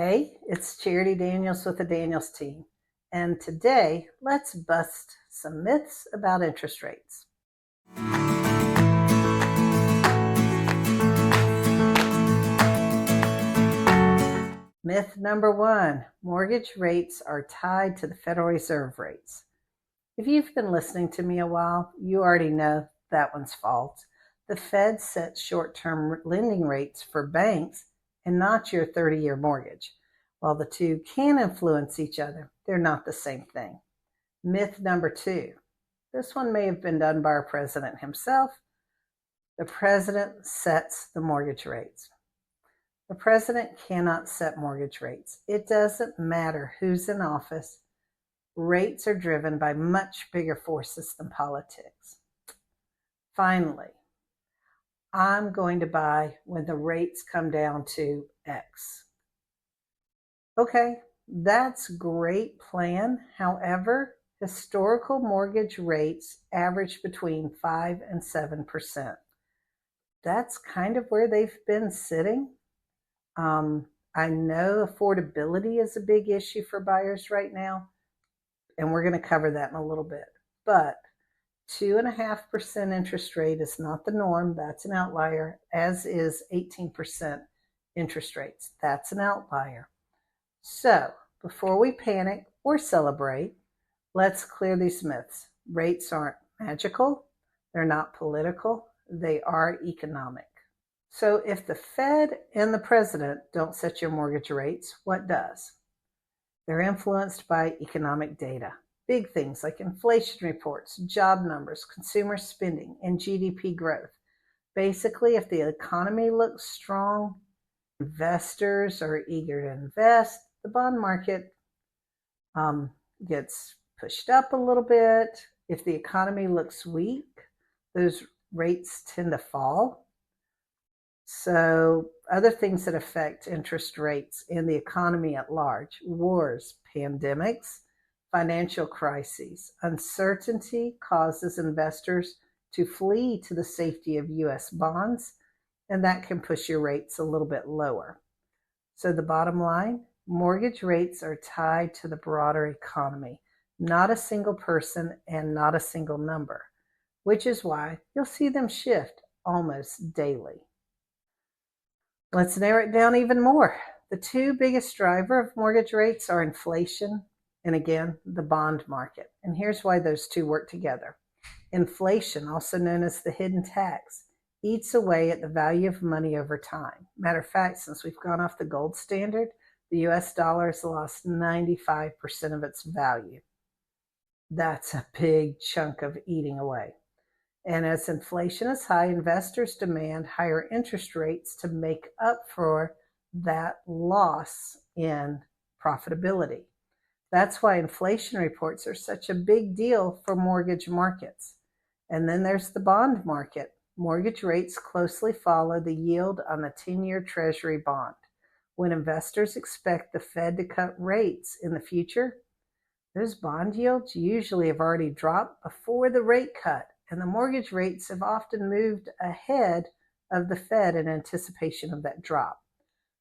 Hey, it's Charity Daniels with the Daniels team, and today let's bust some myths about interest rates. Myth number one, mortgage rates are tied to the Federal Reserve rates. If you've been listening to me a while, you already know that one's false. The Fed sets short-term lending rates for banks and not your 30-year mortgage. While the two can influence each other, they're not the same thing. Myth number two. This one may have been done by our president himself. The president sets the mortgage rates. The president cannot set mortgage rates. It doesn't matter who's in office. Rates are driven by much bigger forces than politics. Finally, I'm going to buy when the rates come down to X. Okay, that's a great plan. However, historical mortgage rates average between 5 and 7%. That's kind of where they've been sitting. I know affordability is a big issue for buyers right now, and we're going to cover that in a little bit. But 2.5% interest rate is not the norm. That's an outlier, as is 18% interest rates. That's an outlier. So before we panic or celebrate, let's clear these myths. Rates aren't magical. They're not political. They are economic. So if the Fed and the president don't set your mortgage rates, what does? They're influenced by economic data. Big things like inflation reports, job numbers, consumer spending, and GDP growth. Basically, if the economy looks strong, investors are eager to invest, the bond market gets pushed up a little bit. If the economy looks weak, those rates tend to fall. So other things that affect interest rates in the economy at large: wars, pandemics, financial crises. Uncertainty causes investors to flee to the safety of U.S. bonds, and that can push your rates a little bit lower. So the bottom line, mortgage rates are tied to the broader economy, not a single person and not a single number, which is why you'll see them shift almost daily. Let's narrow it down even more. The two biggest drivers of mortgage rates are inflation and, again, the bond market. And here's why those two work together. Inflation, also known as the hidden tax, eats away at the value of money over time. Matter of fact, since we've gone off the gold standard, the US dollar has lost 95% of its value. That's a big chunk of eating away. And as inflation is high, investors demand higher interest rates to make up for that loss in profitability. That's why inflation reports are such a big deal for mortgage markets. And then there's the bond market. Mortgage rates closely follow the yield on the 10-year Treasury bond. When investors expect the Fed to cut rates in the future, those bond yields usually have already dropped before the rate cut, and the mortgage rates have often moved ahead of the Fed in anticipation of that drop.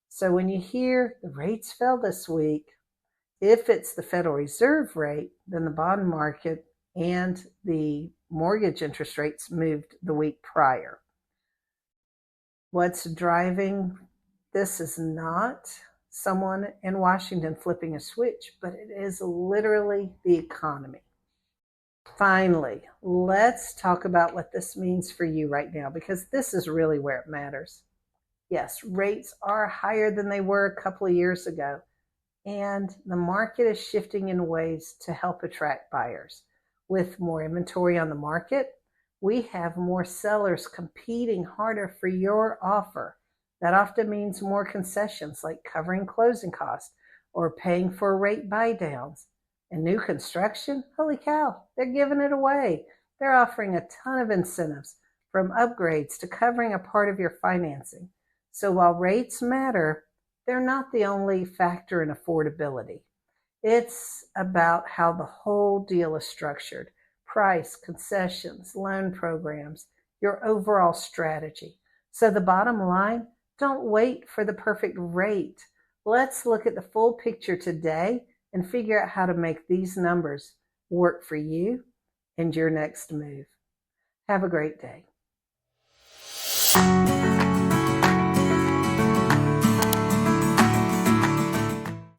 So when you hear the rates fell this week, if it's the Federal Reserve rate, then the bond market and the mortgage interest rates moved the week prior. What's driving this is not someone in Washington flipping a switch, but it is literally the economy. Finally, let's talk about what this means for you right now, because this is really where it matters. Yes, rates are higher than they were a couple of years ago, and the market is shifting in ways to help attract buyers. With more inventory on the market, we have more sellers competing harder for your offer. That often means more concessions, like covering closing costs or paying for rate buy downs. And new construction, holy cow, they're giving it away. They're offering a ton of incentives, from upgrades to covering a part of your financing. So while rates matter, they're not the only factor in affordability. It's about how the whole deal is structured: price, concessions, loan programs, your overall strategy. So the bottom line, don't wait for the perfect rate. Let's look at the full picture today and figure out how to make these numbers work for you and your next move. Have a great day.